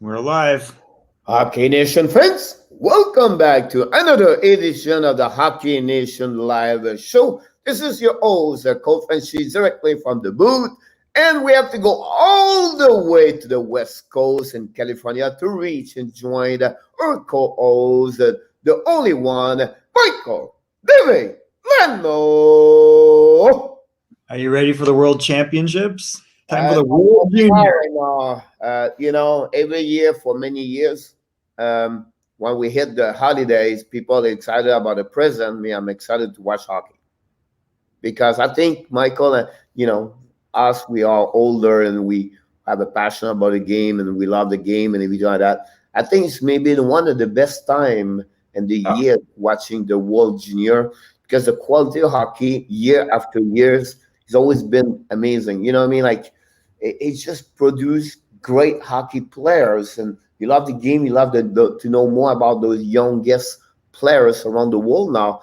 We're alive. Hockey Nation friends, welcome back to another edition of the Hockey Nation Live Show. This is your host, Coach Francis, directly from the booth. And we have to go all the way to the West Coast in California to reach and join our co-host, the only one, Michael David Lando. Are you ready for the World Championships? Time for the Uh, World Junior. every year for many years, when we hit the holidays, people are excited about the present. Me, I'm excited to watch hockey because I think, Michael, us, we are older and we have a passion about the game and we love the game and everything like that. I think it's maybe one of the best time in the year watching the World Junior because the quality of hockey year after years has always been amazing. You know what I mean? Like it's just produced great hockey players, and you love the game. You love to know more about those youngest players around the world now.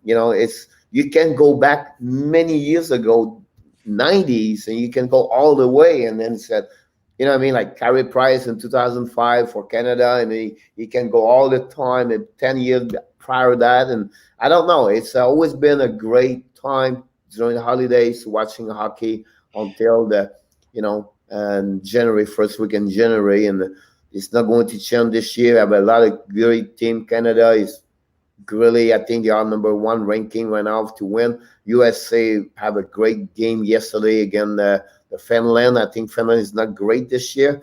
It's you can go back many years ago, 90s, and you can go all the way, and then said, you know what I mean, like Carey Price in 2005 for Canada, and he can go all the time, and 10 years prior to that, and I don't know. It's always been a great time during the holidays watching hockey until and January, first week in January, and it's not going to change this year. I have a lot of great team. Canada is really, I think they are number one ranking right now to win. USA have a great game yesterday against the Finland. I think Finland is not great this year.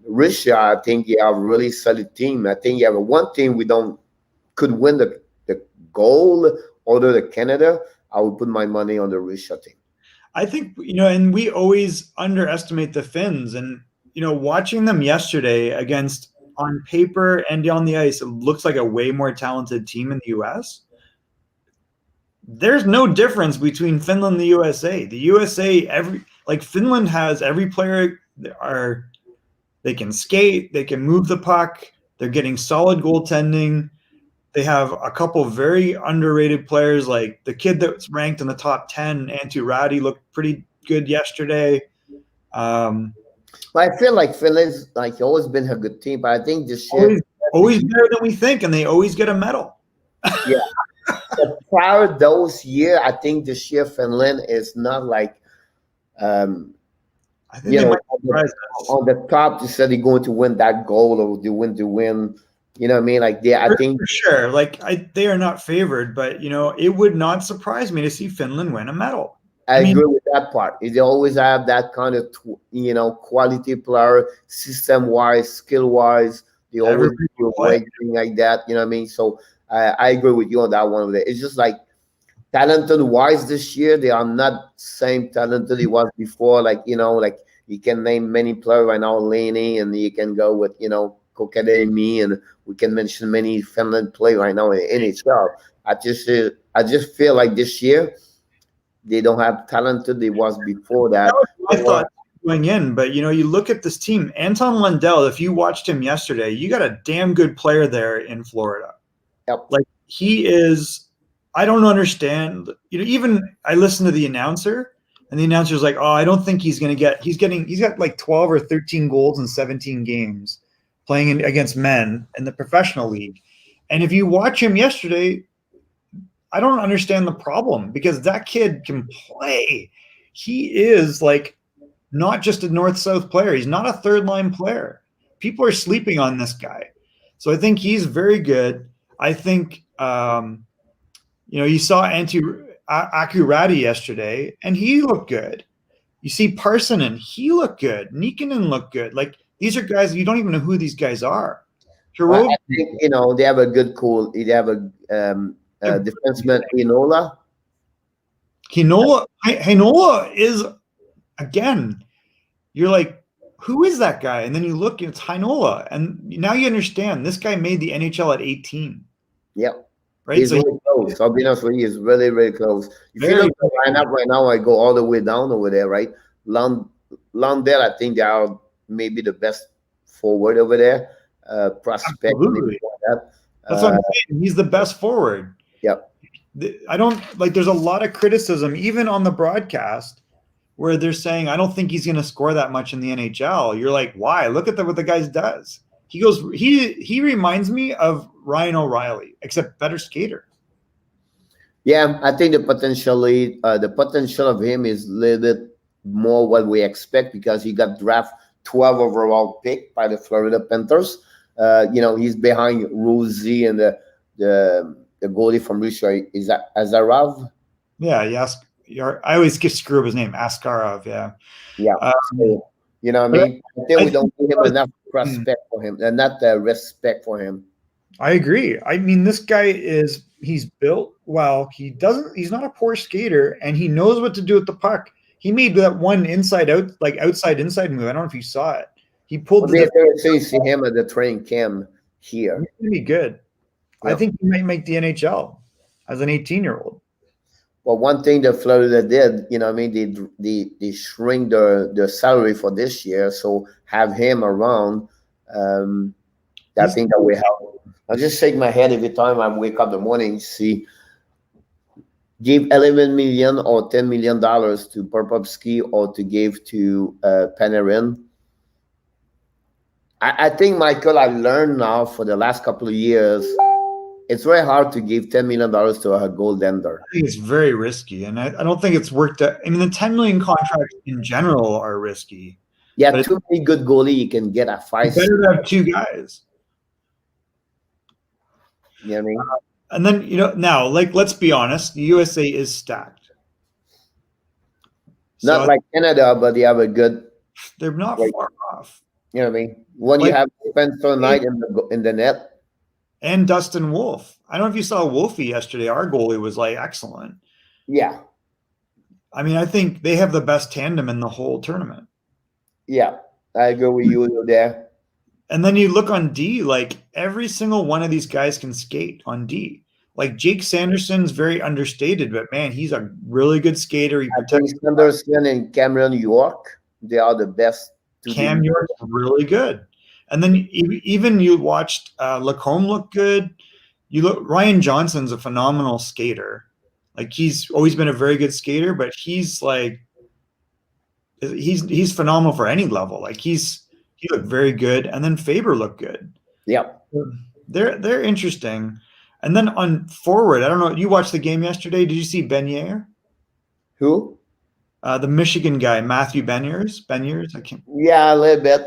Russia, I think you have a really solid team. I think you have one team could win the gold, other than Canada. I would put my money on the Russia team. I think, and we always underestimate the Finns. And, watching them yesterday against, on paper and on the ice, it looks like a way more talented team in the U.S. There's no difference between Finland and the USA. The USA, Finland has every player they can skate, they can move the puck, they're getting solid goaltending. They have a couple of very underrated players, like the kid that's ranked in the top 10, Antti Raty, looked pretty good yesterday. I feel like Finland's always been a good team, but I think this year always better than we think, and they always get a medal. Yeah. But prior those years, I think this year Finland is not like I think on the top. You said they're going to win that goal or they win. You know what I mean? Like I think for sure. They are not favored, but it would not surprise me to see Finland win a medal. I agree with that part. They always have that kind of quality player, system wise, skill wise. They always do everything like that. You know what I mean? So I agree with you on that one. It's just like talented wise this year, they are not same talented it was before. Like you can name many players right now, Laney, and you can go with Kokademi, and we can mention many Finland play right now in NHL. I just feel like this year they don't have talented they was before that. I thought going in, but you look at this team, Anton Lundell. If you watched him yesterday, you got a damn good player there in Florida. Yep. Like he is. I don't understand. Even I listened to the announcer, and the announcer's like, "Oh, I don't think he's going to get. He's got like 12 or 13 goals in 17 games." Playing against men in the professional league. And if you watch him yesterday, I don't understand the problem because that kid can play. He is not just a north-south player. He's not a third-line player. People are sleeping on this guy. So I think he's very good. I think, you saw Aku Raty yesterday, and he looked good. You see Parsonen, he looked good. Nikkanen looked good. These are guys you don't even know who these guys are. I think they have a good call. They have a defenseman, Heinola. Heinola is, again, you're like, who is that guy? And then you look, it's Heinola, and now you understand this guy made the NHL at 18. Yep. Right. He's really close. I'll be honest with you, he's really, really close. If you look at the lineup right now, I go all the way down over there, right? Lundell, I think they are maybe the best forward over there. Prospect. That's what I'm saying. He's the best forward. Yep. I don't there's a lot of criticism, even on the broadcast, where they're saying, I don't think he's going to score that much in the NHL. You're like, why? Look at what the guy does. He reminds me of Ryan O'Reilly, except better skater. Yeah, I think the potential of him is a little bit more what we expect because he got draft 12 overall pick by the Florida Panthers. He's behind Rosie and the goalie from Russia. Is that Azarov? Yeah, yes. I always screw up his name, Askarov. Yeah. Yeah. So, you know what I mean? I think we don't give him enough respect for him, and not respect for him. I agree. I mean, this guy he's built well. He's not a poor skater, and he knows what to do with the puck. He made that one inside out, like outside inside move. I don't know if you saw it. He pulled So you see him at the training camp here. He's gonna be good. Yep. I think he might make the NHL as an 18-year-old. Well, one thing that Florida did, you know what I mean, they shrink the salary for this year, so have him around. I think that will help. I just shake my head every time I wake up in the morning, see, give $11 million or $10 million to Popovsky or to give to Panarin. I think, Michael, I learned now for the last couple of years, it's very hard to give $10 million to a goaltender. I think it's very risky, and I don't think it's worked out. I mean, the $10 million contracts in general are risky. Yeah, too many good goalie you can get at 5. Better to have two guys. You know what I mean? And then, now, let's be honest, the USA is stacked. Not like Canada, but they have a good. They're not far off. You know what I mean? When you have Spencer Knight in the net. And Dustin Wolf. I don't know if you saw Wolfie yesterday. Our goalie was excellent. Yeah. I mean, I think they have the best tandem in the whole tournament. Yeah, I agree with you there. And then you look on D, every single one of these guys can skate on D. Jake Sanderson's very understated, but man, he's a really good skater. He protects Sanderson and Cameron York. They are the best. Cam York's really good. And then even you watched Lacombe look good. Ryan Johnson's a phenomenal skater. He's always been a very good skater, but he's phenomenal for any level. He looked very good, and then Faber looked good. Yeah, they're interesting. And then on forward, I don't know. You watched the game yesterday. Did you see Benier? Who? The Michigan guy, Matthew Beniers. I can't. Yeah, a little bit.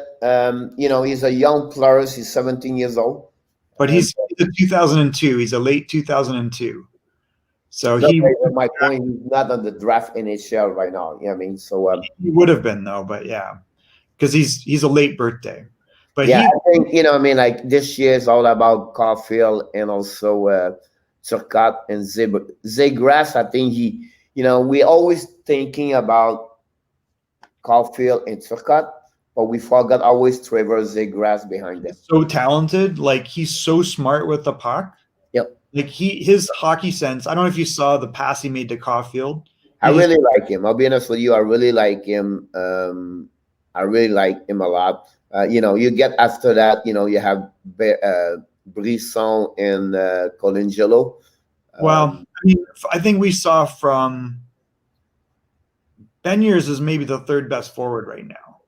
He's a young player. He's 17 years old. But he's a 2002. He's a late 2002. So my point, he's not on the draft NHL right now. You know what I mean? So he would have been though, but yeah, because he's a late birthday. But yeah, I think this year is all about Caulfield and also Turcotte and Zegras. I think we always thinking about Caulfield and Turcotte, but we forgot always Trevor Zegras behind them. So talented, he's so smart with the puck. Yep. His hockey sense. I don't know if you saw the pass he made to Caulfield. I really like him. I'll be honest with you. I really like him. I really like him a lot. You get after that. You have Brisson and Colangelo. Well, I think we saw from Beniers is maybe the third best forward right now,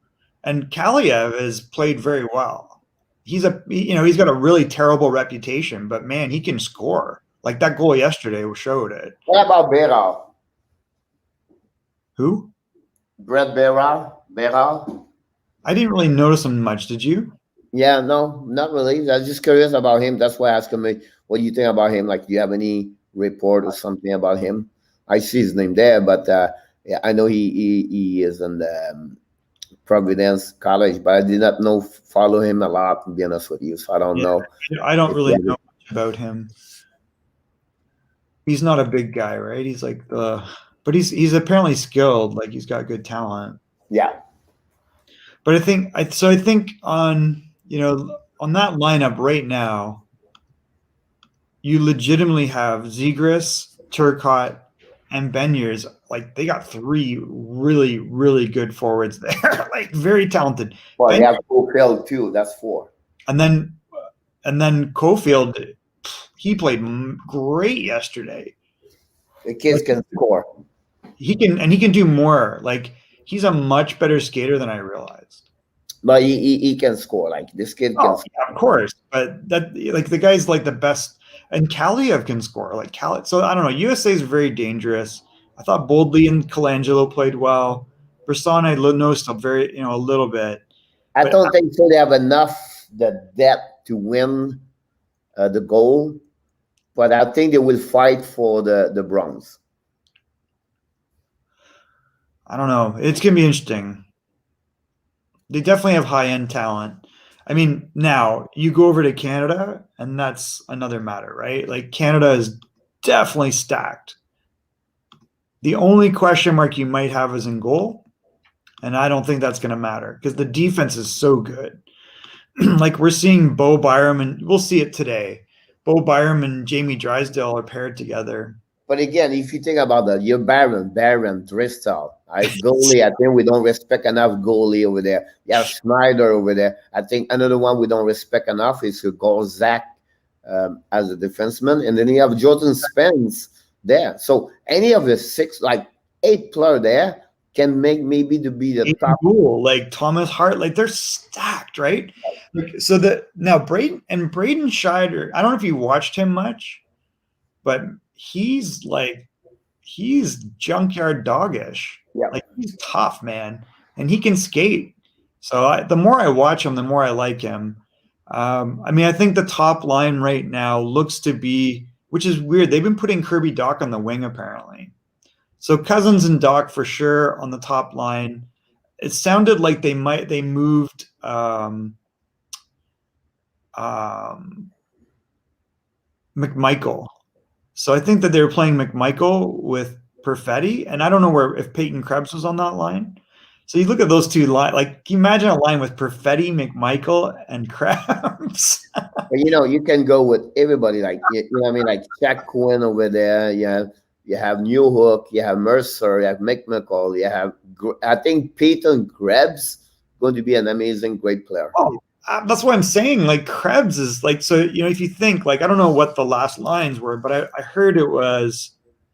and Kaliev has played very well. He's got a really terrible reputation, but man, he can score. That goal yesterday showed it. What about Berral? Who? Brett Berral. I didn't really notice him much. Did you? Yeah, no, not really. I was just curious about him. That's why I asked him, what do you think about him? Do you have any report or something about him? I see his name there, but yeah, I know he is in the Providence College, but I did not follow him a lot, to be honest with you. So I don't know. I don't really know much about him. He's not a big guy, right? He's but he's apparently skilled. He's got good talent. Yeah. But I think on that lineup right now, you legitimately have Zegras, Turcotte, and Beniers. They got three really, really good forwards there. Very talented. Well, you have Caulfield too. That's 4. And then Caulfield, he played great yesterday. The kids can score. He can do more. he's a much better skater than I realized. But he can score. Like this kid can score. Yeah, of course. But that like the guy's like the best, and Kaliev can score. Like Kaliev. So I don't know. USA is very dangerous. I thought Boldly and Colangelo played well. Brisson, I noticed a very, a little bit. I But don't think so. They have enough the depth to win the goal, but I think they will fight for the bronze. I don't know. It's gonna be interesting. They definitely have high end talent. I mean, now you go over to Canada, and that's another matter, right? Like Canada is definitely stacked. The only question mark you might have is in goal, and I don't think that's going to matter because the defense is so good. Like we're seeing Bo Byram, and we'll see it today. Bo Byram and Jamie Drysdale are paired together. But again, if you think about that, you're Barron, Drysdale. Goalie, I think we don't respect enough goalie over there. You have Schneider over there. I think another one we don't respect enough is Gorzak as a defenseman. And then you have Jordan Spence there. So any of the 6, like 8 player there can make maybe to be the top. Cool. Like Thomas Hart, like they're stacked, right? Like, so now Braden Scheider, I don't know if you watched him much, but he's junkyard doggish. Yeah. Like he's tough, man, and he can skate. So the more I watch him, the more I like him. I mean, I think the top line right now looks to be, which is weird. They've been putting Kirby Dach on the wing apparently. So Cousins and Dach for sure on the top line. It sounded like they moved McMichael. So I think that they were playing McMichael with Perfetti, and I don't know if Peyton Krebs was on that line. So you look at those two lines, like can you imagine a line with Perfetti, McMichael, and Krebs? But you can go with everybody, like you know what I mean, like Jack Quinn over there. You have Newhook, you have Mercer, you have McMichael, you have I think Peyton Krebs going to be an amazing, great player. Oh, that's what I'm saying. Like Krebs is like, so if you think like, I don't know what the last lines were, but I heard it was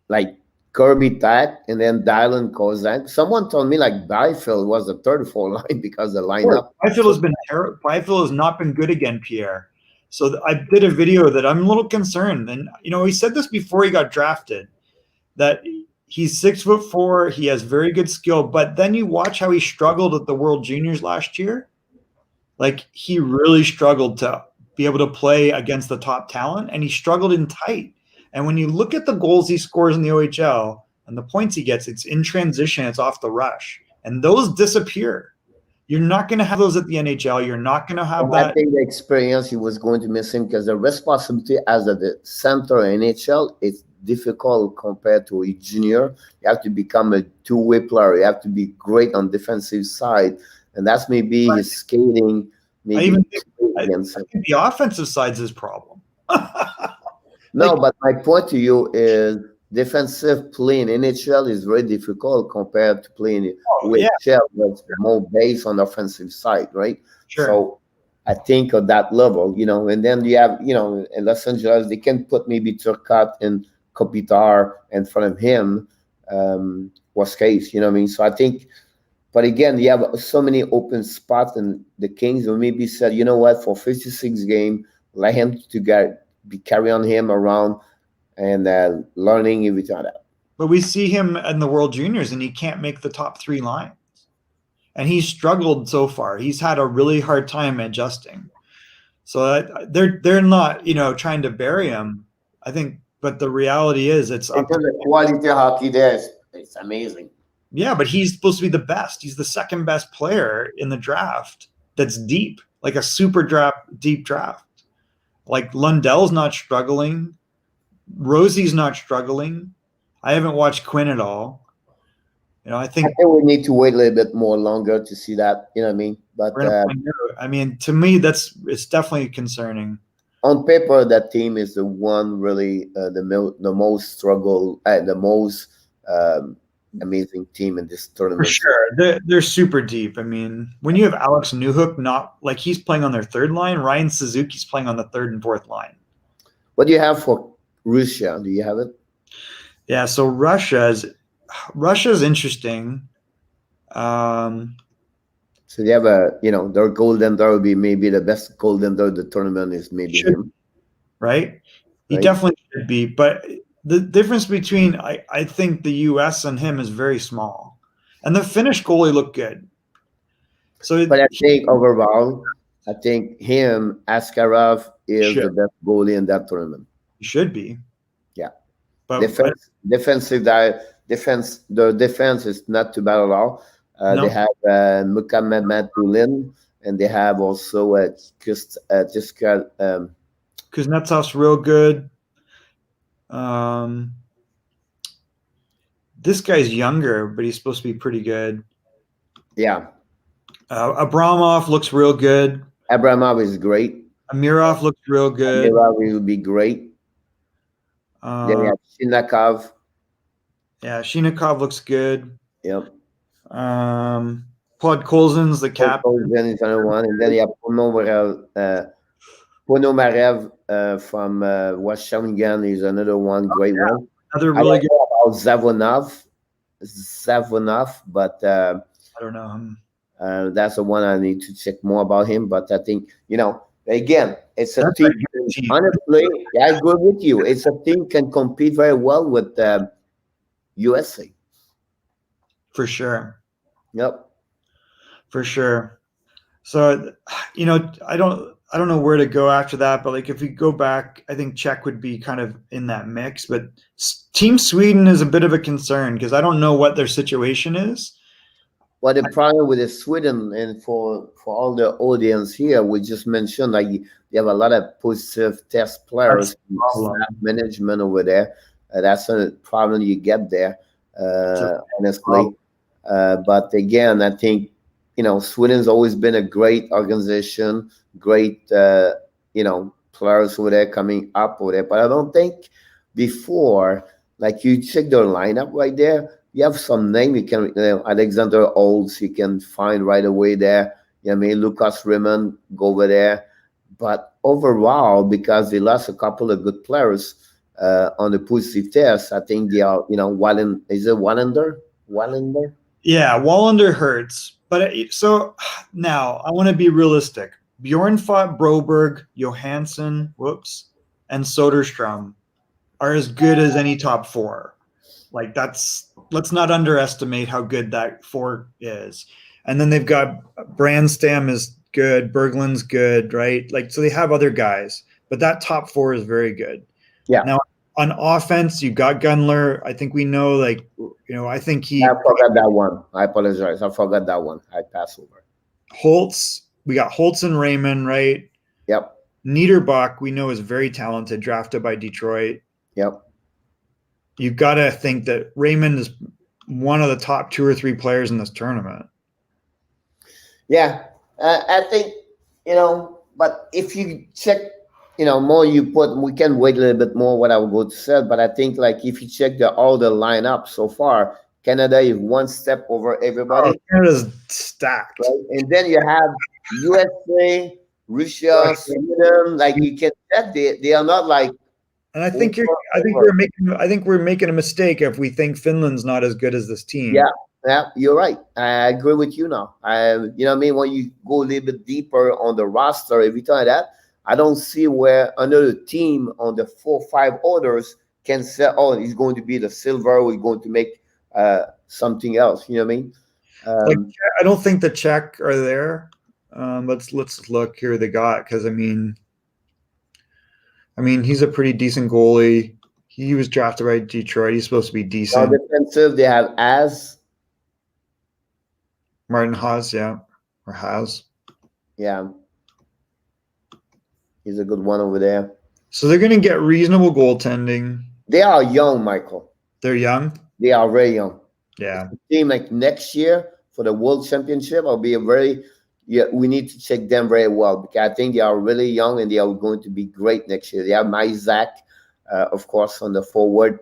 like Kirby Dach and then Dylan Kozak. Someone told me like Byfield was the third, fourth line because the lineup. Byfield has not been good again, Pierre. So I did a video that I'm a little concerned, and he said this before he got drafted, that he's 6'4", he has very good skill, but then you watch how he struggled at the World Juniors last year. Like he really struggled to be able to play against the top talent, and he struggled in tight. And when you look at the goals he scores in the OHL and the points he gets, it's in transition, it's off the rush, and those disappear. You're not going to have those at the NHL. You're not going to have that. I think the experience he was going to miss him because the responsibility as a center NHL is difficult compared to a junior. You have to become a two-way player. You have to be great on defensive side, and that's maybe his skating. Maybe I think the offensive side's his problem. No, but my point to you is defensive play in NHL is very difficult compared to playing OHL, that's more based on the offensive side, right? Sure. So I think at that level, and then you have, in Los Angeles, they can put maybe Turcotte and Kopitar in front of him, worst case, you know what I mean? So I think, but again, you have so many open spots, and the Kings will maybe said, you know what, for 56 game, let him to carry on him around and learning everything like that. But we see him in the World Juniors, and he can't make the top 3 lines. And he's struggled so far. He's had a really hard time adjusting. So they're not, trying to bury him, I think. But the reality is, it's up to the quality hockey there. It's amazing. Yeah, but he's supposed to be the best. He's the second best player in the draft that's deep, like a super deep draft. Like Lundell's not struggling. Rosie's not struggling. I haven't watched Quinn at all. I think we need to wait a little bit more longer to see that. You know what I mean? But to me, it's definitely concerning. On paper, that team is the one really the most struggle, the most amazing team in this tournament. For sure, they're super deep. I mean, when you have Alex Newhook, not like he's playing on their third line, Ryan Suzuki's playing on the third and fourth line. What do you have for Russia? Do you have it? Yeah, so Russia's interesting. So they have their golden door will be maybe the best golden door of the tournament is maybe him. Right? He Right. definitely should be. But the difference between I think the US and him is very small. And the Finnish goalie looked good. So But I think overall, I think him, Askarov, is the best goalie in that tournament. he should be. Yeah. But defense. The defense is not too bad at all. No. They have Mukamed Matulin, and they have also Kuznetsov's real good. This guy's younger, but he's supposed to be pretty good. Yeah. Abramov looks real good. Abramov is great. Amirov looks real good. Amirov will be great. Then we have Shinakov. Yeah, Shinakov looks good. Yep. Podkolzin's the captain. Then is another one, and then you have Ponomarev from Washington is another one, great one. Another really good. About Zavonov, but I don't know him. That's the one I need to check more about him. But I think again, it's a team. Honestly, I agree with you. It's a team can compete very well with USA. For sure. Yep. For sure. So, I don't know where to go after that, but like if we go back, I think Czech would be kind of in that mix. But Team Sweden is a bit of a concern because I don't know what their situation is. Well, the problem with the Sweden, and for all the audience here, we just mentioned like you have a lot of positive test players, management over there. That's a problem you get there, honestly. But again, I think Sweden's always been a great organization, great players over there coming up over there. But I don't think before, like you check their lineup right there. You have some name you can Alexander Olds you can find right away there. Lucas Raymond go over there. But overall, because they lost a couple of good players on the positive test, I think they are is it Wallander? Yeah, Wallander hurts. But so now I want to be realistic. Bjornfot, Broberg, Johansson, and Soderstrom are as good as any top four. Like let's not underestimate how good that four is. And then they've got Brandstam is good, Berglund's good, right? Like so they have other guys, but that top four is very good. Yeah. Now on offense, you got Gunler. I think we know, I think I forgot that one. I apologize. I forgot that one. I passed over. Holtz. We got Holtz and Raymond, right? Yep. Niederbach, we know is very talented, drafted by Detroit. Yep. You've got to think that Raymond is one of the top 2 or 3 players in this tournament. Yeah. I think, but if you check, more we can wait a little bit more what I would go to say, but I think like if you check all the lineup so far, Canada is one step over everybody. Canada's stacked. Right? And then you have USA, Russia, Sweden, like you can check they are not like. And I think we're making a mistake if we think Finland's not as good as this team. Yeah, you're right. I agree with you now. When you go a little bit deeper on the roster, every time that, I don't see where another team on the 4-5 orders can say, "Oh, he's going to be the silver. We're going to make something else." You know what I mean? I don't think the Czech are there. Let's look here. They got because I mean, he's a pretty decent goalie. He was drafted by Detroit. He's supposed to be decent. Defensive, they have Martin Haas, or Haas. Yeah. He's a good one over there. So they're going to get reasonable goaltending. They are young, Michael. They're young? They are very young. Yeah. The team like next year for the World Championship will be we need to check them very well because I think they are really young and they are going to be great next year. They have Isaac, of course, on the forward.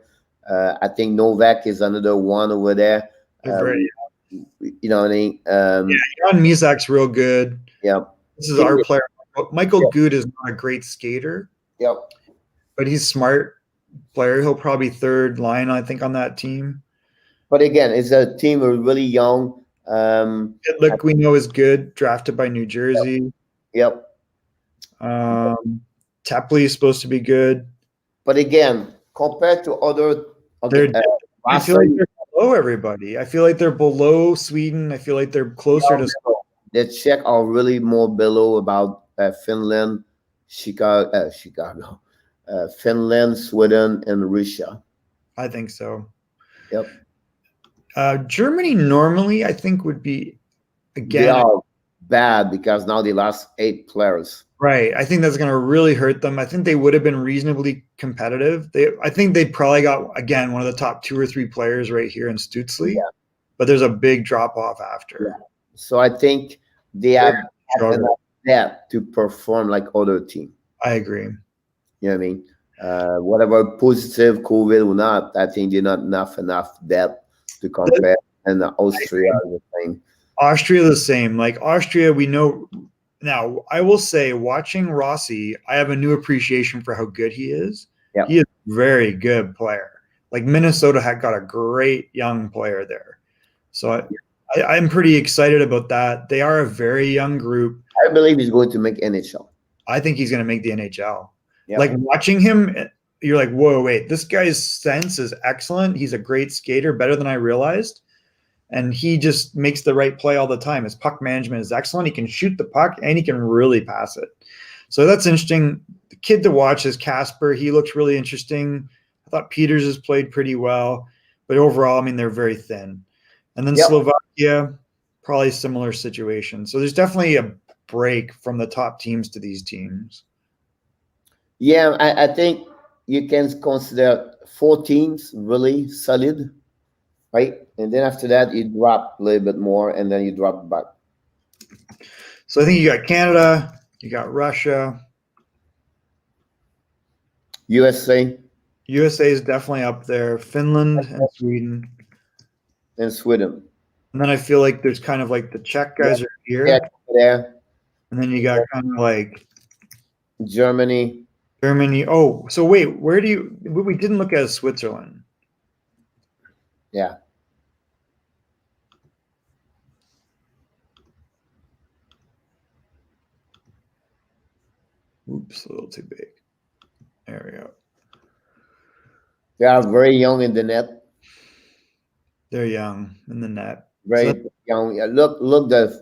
I think Novak is another one over there. You know what I mean? Jan Mizak's real good. Yeah. This is our player. Michael Good is not a great skater. Yep. But he's a smart player. He'll probably third line, I think, on that team. But again, it's a team really young. Look, we know is good, drafted by New Jersey. Yep. Tapley is supposed to be good. But again, compared to other, okay, I feel like they're below everybody. I feel like they're below Sweden. I feel like they're closer to. The Czech are really more below about Finland, Chicago, Finland, Sweden, and Russia. I think so. Yep. Germany normally, I think, would be again. They are bad because now they lost 8 players. Right. I think that's going to really hurt them. I think they would have been reasonably competitive. I think they probably got, again, one of the top 2 or 3 players right here in Stutzley, but there's a big drop off after. Yeah. So I think they have enough depth to perform like other teams. I agree. You know what I mean? Whatever positive, COVID or not, I think they're not enough depth to compare. And Austria is the same. Austria the same. Like Austria, we know. Now, I will say, watching Rossi, I have a new appreciation for how good he is. Yep. He is a very good player. Like Minnesota had got a great young player there. So I'm pretty excited about that. They are a very young group. I believe he's going to make NHL. I think he's going to make the NHL. Yep. Like watching him, you're like, whoa, wait, this guy's sense is excellent. He's a great skater, better than I realized. And he just makes the right play all the time. His puck management is excellent. He can shoot the puck and he can really pass it. So that's interesting. The kid to watch is Casper. He looks really interesting. I thought Peters has played pretty well. But overall, I mean, they're very thin. And then Slovakia, probably similar situation. So there's definitely a break from the top teams to these teams. Yeah, I think you can consider 4 teams really solid. Right, and then after that, you drop a little bit more, and then you drop back. So I think you got Canada, you got Russia, USA. USA is definitely up there. Finland and Sweden. And Sweden. And then I feel like there's kind of like the Czech guys are here. Yeah, there. And then you got kind of like Germany. Oh, so wait, where do you? We didn't look at Switzerland. Yeah. Oops, a little too big. There we go. They are very young in the net. They're young in the net. Very young. Yeah, look the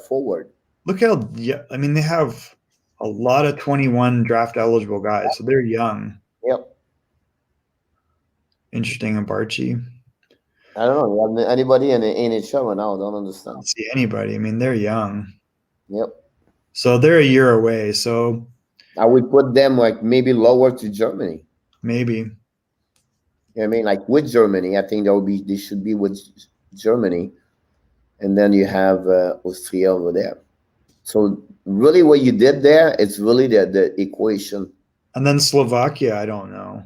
forward. Look how I mean they have a lot of 21 draft eligible guys, so they're young. Yep. Interesting, Abarchi. I don't know. Anybody in the NHL right now? I don't understand. I don't see anybody. I mean, they're young. Yep. So they're a year away. So I would put them like maybe lower to Germany. Maybe. You know what I mean? Like with Germany, I think they should be with Germany. And then you have Austria over there. So really what you did there, it's really the equation. And then Slovakia, I don't know.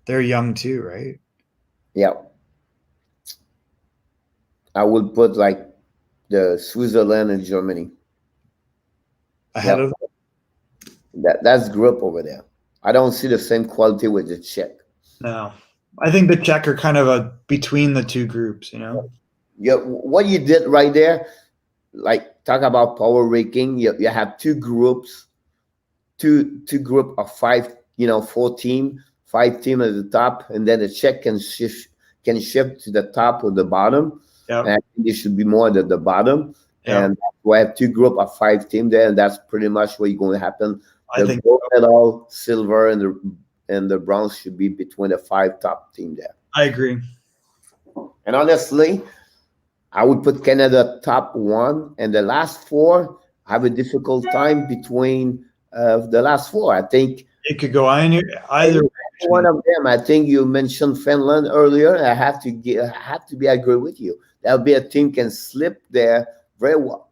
They're young too, right? Yeah. I would put like the Switzerland and Germany. Ahead of that's group over there. I don't see the same quality with the Czech. No. I think the Czech are kind of between the two groups, you know? Yeah, what you did right there, like talk about power ranking, you have 2 groups, two group of 5, 4 team, 5 team at the top, and then the Czech can shift to the top or the bottom. Yep. And I think it should be more at the bottom. Yep. And we have 2 group of 5 team there, and that's pretty much what's going to happen. I think gold medal, silver, and the bronze should be between the 5 top team there. I agree. And honestly, I would put Canada top 1, and the last 4 have a difficult time between the last 4. I think it could go either one of them. I think you mentioned Finland earlier. I have to be agree with you. That would be a team can slip there very well.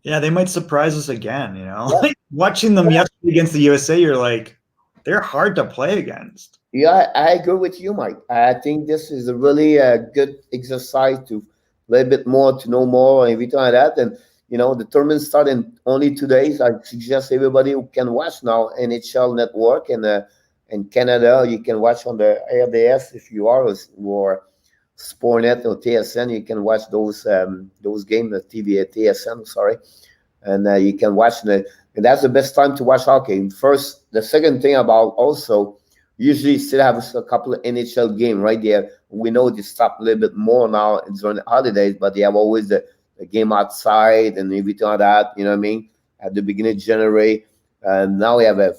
Yeah, they might surprise us again. Like watching them yesterday against the USA, you're like, they're hard to play against. Yeah, I agree with you, Mike. I think this is a really good exercise to a little bit more to know more and everything like that. And the tournament starts in only 2 days. I suggest everybody who can watch now NHL Network and in Canada, you can watch on the RDS if you are or Sportnet or TSN, you can watch those games, the TV at TSN, sorry, and you can watch and that's the best time to watch hockey. First, the second thing about also, usually still have a couple of NHL game right there. We know they stop a little bit more now during the holidays, but they have always the game outside and everything like that. You know what I mean? At the beginning of January, now we have a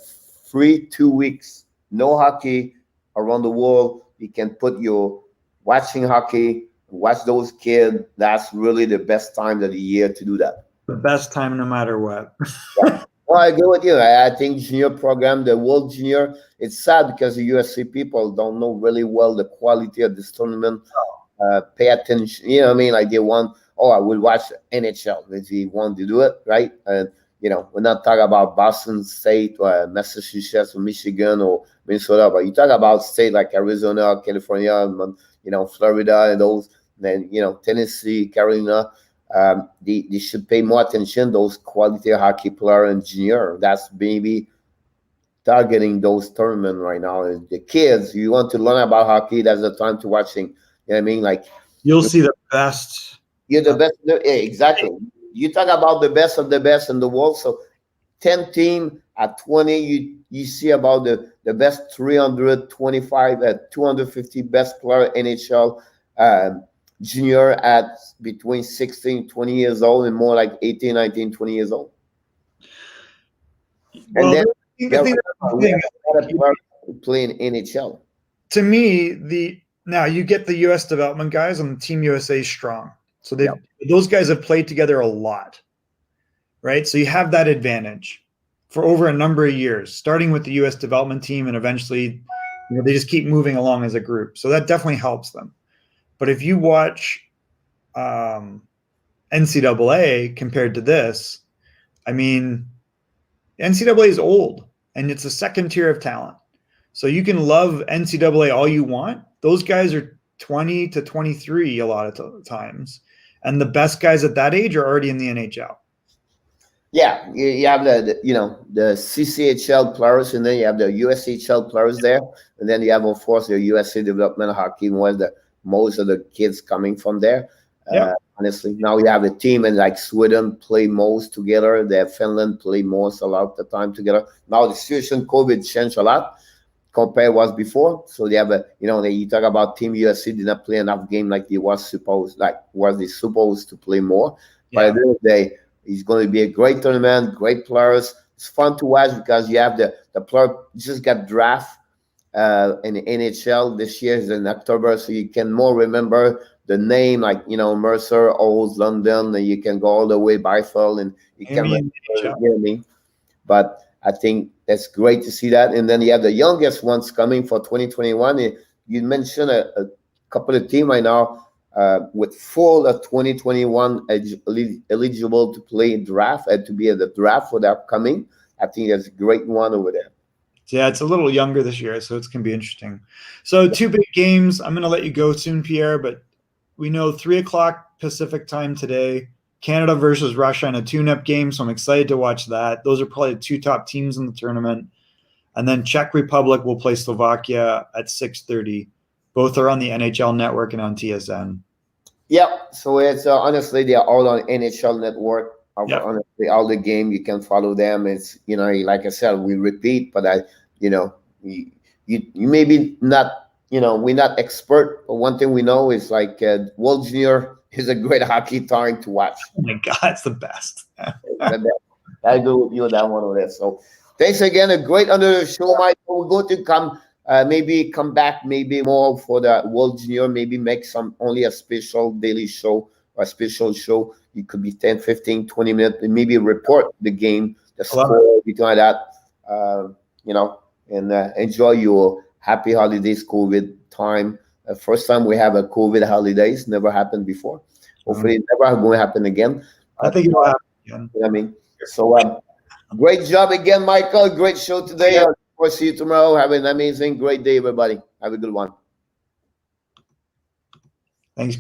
free 2 weeks, no hockey around the world. You can put your watching hockey, watch those kids. That's really the best time of the year to do that. The best time, no matter what. Yeah. Well, I agree with you. I think junior program, the World Junior, it's sad because the USC people don't know really well the quality of this tournament. Pay attention, you know what I mean? Like they want, I will watch NHL. They want to do it, right? And we're not talking about Boston State or Massachusetts or Michigan or Minnesota, but you talk about state like Arizona, California, Florida, and those. Then Tennessee, Carolina. They should pay more attention those quality hockey player and junior. That's maybe targeting those tournaments right now. The kids, you want to learn about hockey, that's the time to watching. You know what I mean? Like you'll see the best. You're the best. Yeah, exactly. You talk about the best of the best in the world. So 10 team at 20, you see about the best 325 250 best player NHL. Junior at between 16, 20 years old and more like 18, 19, 20 years old. Well, and then the playing NHL. To me, now you get the U.S. development guys and Team USA strong. So those guys have played together a lot, right? So you have that advantage for over a number of years, starting with the U.S. development team, and eventually they just keep moving along as a group. So that definitely helps them. But if you watch NCAA compared to this, I mean, NCAA is old and it's a second tier of talent. So you can love NCAA all you want. Those guys are 20 to 23 a lot of times. And the best guys at that age are already in the NHL. Yeah, you have the CCHL players, and then you have the USHL players there, and then you have, of course, the USA Development Hockey, most of the kids coming from there. Honestly, now you have a team in like Sweden play most together. Finland play most a lot of the time together. Now the situation COVID changed a lot compared was before. So they have you talk about Team USA did not play enough game like they supposed to play more. By the end of the day, it's going to be a great tournament, great players. It's fun to watch because you have the player just got drafted in the NHL this year is in October, so you can more remember the name like Mercer, Olds, London, and you can go all the way Byfield, and you can remember me. But I think that's great to see that. And then you have the youngest ones coming for 2021. You mentioned a couple of teams right now with full of 2021 eligible to play draft and to be at the draft for the upcoming. I think that's a great one over there. Yeah, it's a little younger this year, so it's going to be interesting. So 2 big games. I'm going to let you go soon, Pierre, but we know 3 o'clock Pacific time today, Canada versus Russia in a tune-up game, so I'm excited to watch that. Those are probably the 2 top teams in the tournament. And then Czech Republic will play Slovakia at 6:30. Both are on the NHL Network and on TSN. Yep. So it's honestly, they are all on NHL Network. Honestly, all the game, you can follow them. It's, like I said, we repeat, but you maybe not, we're not expert, but one thing we know is like World Junior is a great hockey time to watch. Oh my God, it's the best. I go with you on that one over there. So thanks again. A great another show, Mike. We're going to come back maybe more for the World Junior, maybe make only a special daily show or a special show. It could be 10, 15, 20 minutes, and maybe report the game, the score, everything like that, and enjoy your happy holidays, COVID time. First time we have a COVID holidays, never happened before. Hopefully it never going to happen again. I think it will happen again. You know what I mean? So great job again, Michael. Great show today. I'll see you tomorrow. Have an amazing, great day, everybody. Have a good one.